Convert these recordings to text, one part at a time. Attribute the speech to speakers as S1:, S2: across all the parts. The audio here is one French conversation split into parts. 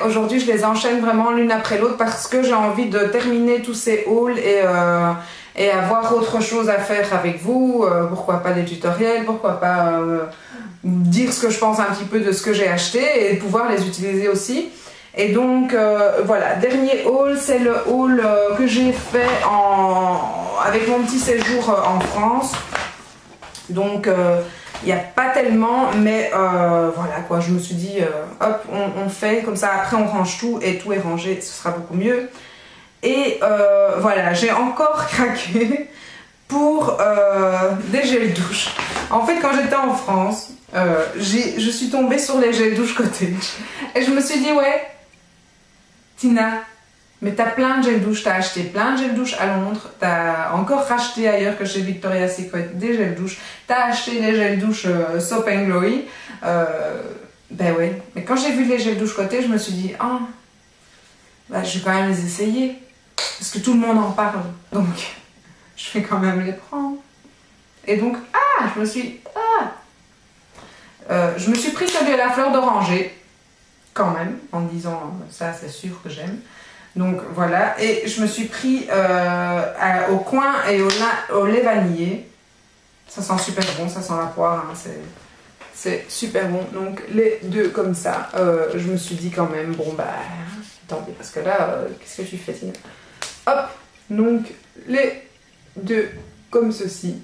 S1: aujourd'hui je les enchaîne vraiment l'une après l'autre parce que j'ai envie de terminer tous ces hauls et avoir autre chose à faire avec vous. Pourquoi pas des tutoriels, pourquoi pas dire ce que je pense un petit peu de ce que j'ai acheté et pouvoir les utiliser aussi. Et donc voilà, dernier haul, c'est le haul que j'ai fait avec mon petit séjour en France. Donc il n'y a pas tellement, mais voilà quoi, je me suis dit hop, on fait comme ça, après on range tout et tout est rangé, ce sera beaucoup mieux. Et voilà, j'ai encore craqué pour des gels douche. En fait, quand j'étais en France, je suis tombée sur les gels douche Cottage et je me suis dit ouais, Tina, mais t'as plein de gels douche, t'as acheté plein de gels douche à Londres, t'as encore racheté ailleurs que chez Victoria's Secret des gels douche, t'as acheté des gels douche Soap and Glory, ben ouais, mais quand j'ai vu les gels douche Cottage, je me suis dit, ah, bah, je vais quand même les essayer, parce que tout le monde en parle, donc je vais quand même les prendre. Et donc, je me suis pris celui à la fleur d'oranger, quand même, en me disant, ça c'est sûr que j'aime. Donc voilà, et je me suis pris au coin et au lait vanillé. Ça sent super bon, ça sent la poire, hein, c'est super bon. Donc les deux comme ça, je me suis dit quand même, bon bah, attendez, parce que là, qu'est-ce que tu fais Tina? Hop, donc les deux comme ceci.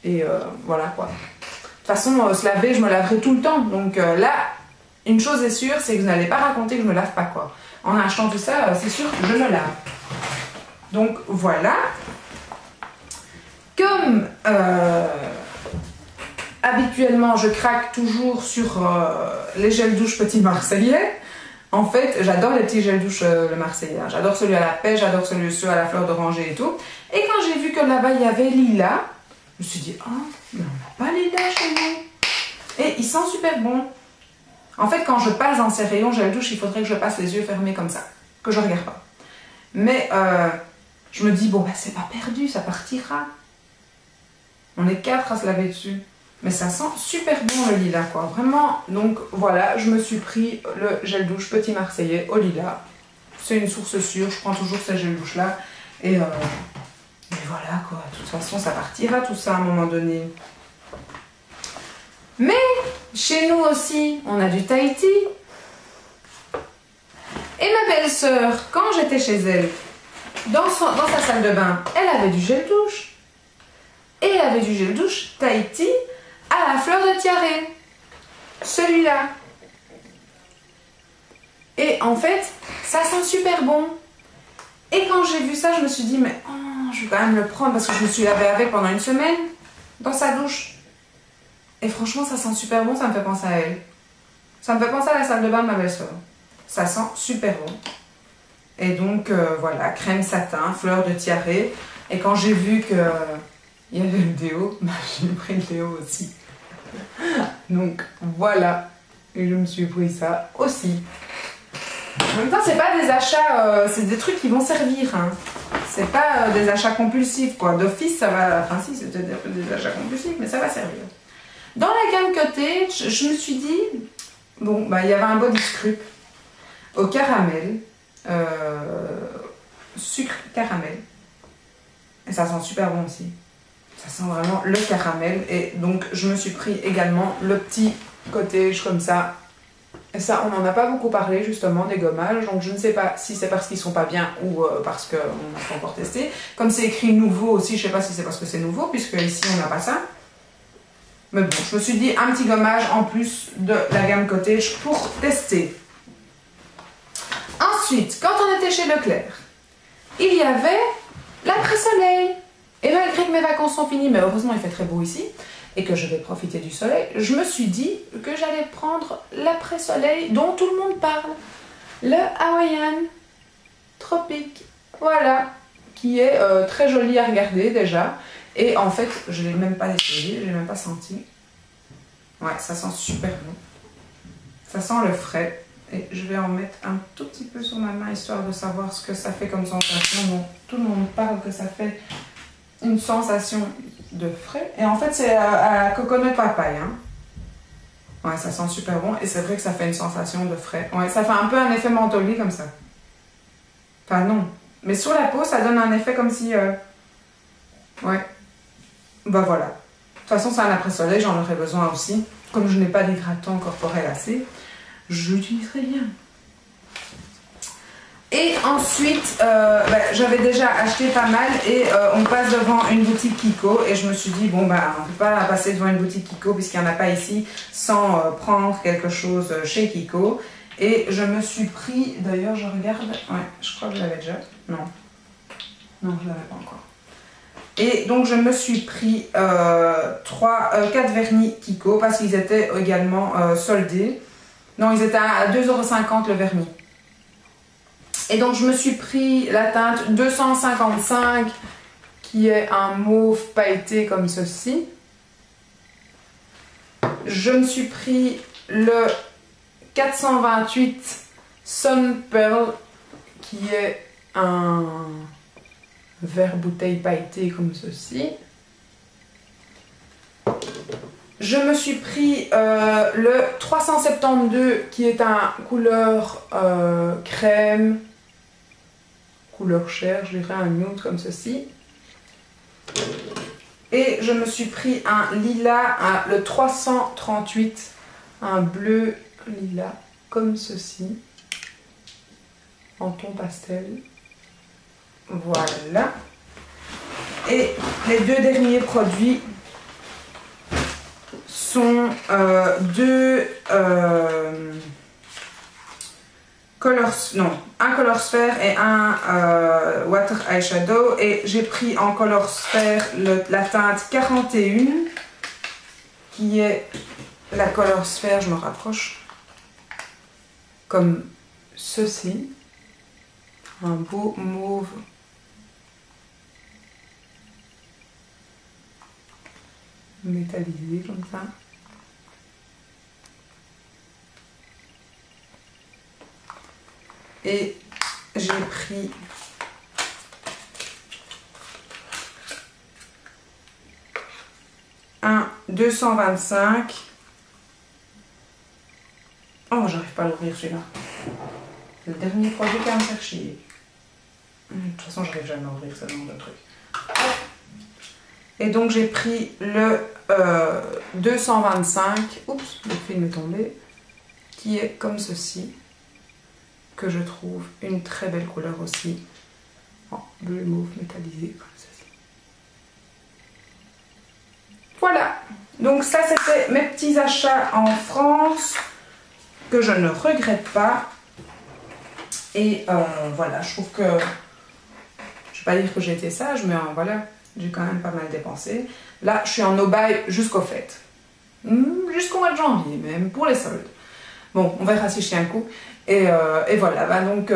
S1: Et voilà quoi. De toute façon, se laver, je me laverai tout le temps. Donc là, une chose est sûre, c'est que vous n'allez pas raconter que je me lave pas quoi. En achetant tout ça, c'est sûr que je me lave. Donc voilà. Comme habituellement, je craque toujours sur les gels douche Petit Marseillais. En fait, j'adore les petits gels douche le Marseillais. J'adore celui à la pêche, j'adore celui à la fleur d'oranger et tout. Et quand j'ai vu que là-bas, il y avait Lila, je me suis dit, oh, mais on n'a pas Lila chez nous. Et il sent super bon. En fait, quand je passe dans ces rayons gel douche, il faudrait que je passe les yeux fermés comme ça, que je regarde pas. Mais je me dis, bon, bah, c'est pas perdu, ça partira. On est 4 à se laver dessus. Mais ça sent super bon le lilas, quoi. Vraiment, donc voilà, je me suis pris le gel douche Petit Marseillais au lilas. C'est une source sûre, je prends toujours ces gel douche-là. Et voilà, quoi. De toute façon, ça partira tout ça à un moment donné. Mais chez nous aussi, on a du Tahiti. Et ma belle-sœur, quand j'étais chez elle, dans sa salle de bain, elle avait du gel douche. Et elle avait du gel douche Tahiti à la fleur de tiare. Celui-là. Et en fait, ça sent super bon. Et quand j'ai vu ça, je me suis dit, mais oh, je vais quand même le prendre parce que je me suis lavé avec pendant une semaine dans sa douche. Et franchement, ça sent super bon, ça me fait penser à elle. Ça me fait penser à la salle de bain de ma belle-sœur. Ça sent super bon. Et donc, voilà, crème satin, fleur de tiare. Et quand j'ai vu qu'il y avait le déo, bah, j'ai pris le déo aussi. Donc, voilà. Et je me suis pris ça aussi. En même temps, c'est pas des achats, c'est des trucs qui vont servir. Hein. C'est pas des achats compulsifs, quoi. D'office, ça va... Enfin, si, c'est peut-être des achats compulsifs, mais ça va servir. Dans la gamme Cottage, je me suis dit, bon, bah, il y avait un body scrub au caramel, sucre caramel, et ça sent super bon aussi. Ça sent vraiment le caramel, et donc je me suis pris également le petit Cottage comme ça. Et ça, on n'en a pas beaucoup parlé justement des gommages, donc je ne sais pas si c'est parce qu'ils sont pas bien ou parce qu'on n'a pas encore testé. Comme c'est écrit nouveau aussi, je ne sais pas si c'est parce que c'est nouveau, puisque ici on n'a pas ça. Mais bon, je me suis dit un petit gommage en plus de la gamme Cottage pour tester. Ensuite, quand on était chez Leclerc, il y avait l'après-soleil. Et malgré que mes vacances sont finies, mais heureusement il fait très beau ici, et que je vais profiter du soleil, je me suis dit que j'allais prendre l'après-soleil dont tout le monde parle. Le Hawaiian Tropique. Voilà. Qui est très joli à regarder déjà. Et en fait, je ne l'ai même pas essayé, je ne l'ai même pas senti. Ouais, ça sent super bon. Ça sent le frais. Et je vais en mettre un tout petit peu sur ma main, histoire de savoir ce que ça fait comme sensation. Bon, tout le monde parle que ça fait une sensation de frais. Et en fait, c'est à coconut papaye. Hein. Ouais, ça sent super bon et c'est vrai que ça fait une sensation de frais. Ouais, ça fait un peu un effet mentholé comme ça. Enfin non, mais sur la peau ça donne un effet comme si... Ouais, bah voilà. De toute façon c'est un après-soleil, j'en aurais besoin aussi. Comme je n'ai pas d'hydratant corporel assez, je l'utiliserai bien. Et ensuite, j'avais déjà acheté pas mal et on passe devant une boutique Kiko et je me suis dit, bon bah on ne peut pas passer devant une boutique Kiko puisqu'il n'y en a pas ici sans prendre quelque chose chez Kiko. Et je me suis pris, d'ailleurs je regarde, ouais, je crois que je l'avais déjà, non, je ne l'avais pas encore. Et donc je me suis pris 4 vernis Kiko parce qu'ils étaient également soldés. Non, ils étaient à 2,50 € le vernis. Et donc je me suis pris la teinte 255 qui est un mauve pailleté comme ceci. Je me suis pris le 428 Sun Pearl qui est un vert bouteille pailleté comme ceci. Je me suis pris le 372 qui est un couleur crème, couleur chair, je dirais un nude comme ceci. Et je me suis pris un lilas, le 338, un bleu lilas comme ceci, en ton pastel. Voilà. Et les deux derniers produits sont un Color Sphere et un Water Eyeshadow. Et j'ai pris en Color Sphere la teinte 41 qui est la Color Sphere, je me rapproche, comme ceci. Un beau mauve métallisé comme ça. Et j'ai pris un 225. Oh, j'arrive pas à l'ouvrir celui-là. C'est le dernier produit qui va me faire chier. De toute façon, j'arrive jamais à ouvrir ce genre de truc. Et donc j'ai pris le 225, oups, le film est tombé, qui est comme ceci, que je trouve une très belle couleur aussi, en bleu mauve métallisé comme ceci. Voilà, donc ça c'était mes petits achats en France, que je ne regrette pas. Et voilà, je trouve que, je vais pas dire que j'ai été sage, mais voilà, j'ai quand même pas mal dépensé. Là, je suis en no-buy jusqu'aux fêtes. Jusqu'au mois de janvier, même, pour les soldes. Bon, on verra si je tiens un coup. Et voilà, bah donc,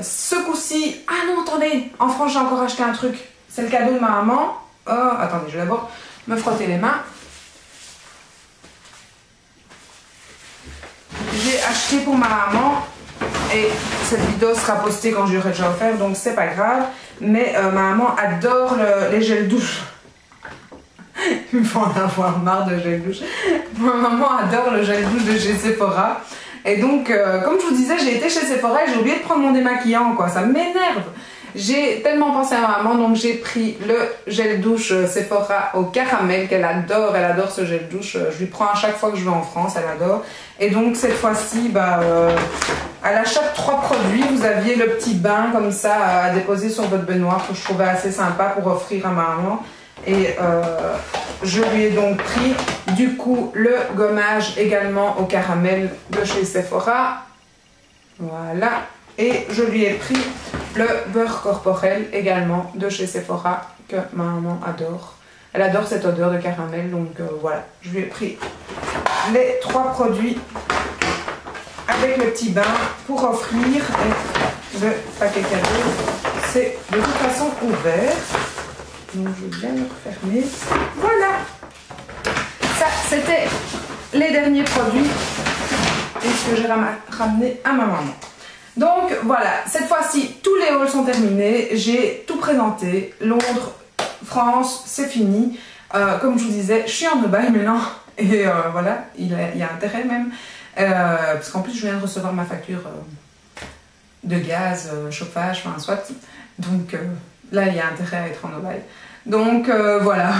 S1: ce coup-ci... Ah non, attendez, en France, j'ai encore acheté un truc. C'est le cadeau de ma maman. Oh, attendez, je vais d'abord me frotter les mains. J'ai acheté pour ma maman... Et cette vidéo sera postée quand je lui aurai déjà offert, donc c'est pas grave. Mais ma maman adore les gels douche. Il faut en avoir marre de gel douche. Ma maman adore le gel douche de chez Sephora. Et donc, comme je vous disais, j'ai été chez Sephora et j'ai oublié de prendre mon démaquillant, quoi. Ça m'énerve. J'ai tellement pensé à ma maman, donc j'ai pris le gel douche Sephora au caramel qu'elle adore. Elle adore ce gel douche. Je lui prends à chaque fois que je vais en France, elle adore. Et donc cette fois-ci, à l'achat de 3 produits, vous aviez le petit bain comme ça à déposer sur votre baignoire que je trouvais assez sympa pour offrir à ma maman. Et je lui ai donc pris du coup le gommage également au caramel de chez Sephora. Voilà. Et je lui ai pris le beurre corporel également de chez Sephora que ma maman adore. Elle adore cette odeur de caramel, donc voilà. Je lui ai pris les 3 produits avec le petit bain pour offrir. Et le paquet cadeau, c'est de toute façon ouvert. Donc je vais bien le refermer. Voilà. Ça, c'était les derniers produits et ce que j'ai ramené à ma maman. Donc voilà, cette fois-ci, tous les hauls sont terminés. J'ai tout présenté. Londres, France, c'est fini. Comme je vous disais, je suis en no-buy maintenant. Et voilà, il y a intérêt même. Parce qu'en plus, je viens de recevoir ma facture de gaz, chauffage, enfin soit. Donc là, il y a intérêt à être en no-buy. Donc voilà,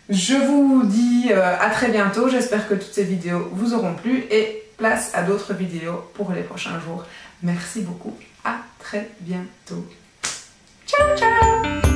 S1: je vous dis à très bientôt. J'espère que toutes ces vidéos vous auront plu et place à d'autres vidéos pour les prochains jours. Merci beaucoup. À très bientôt. Ciao, ciao!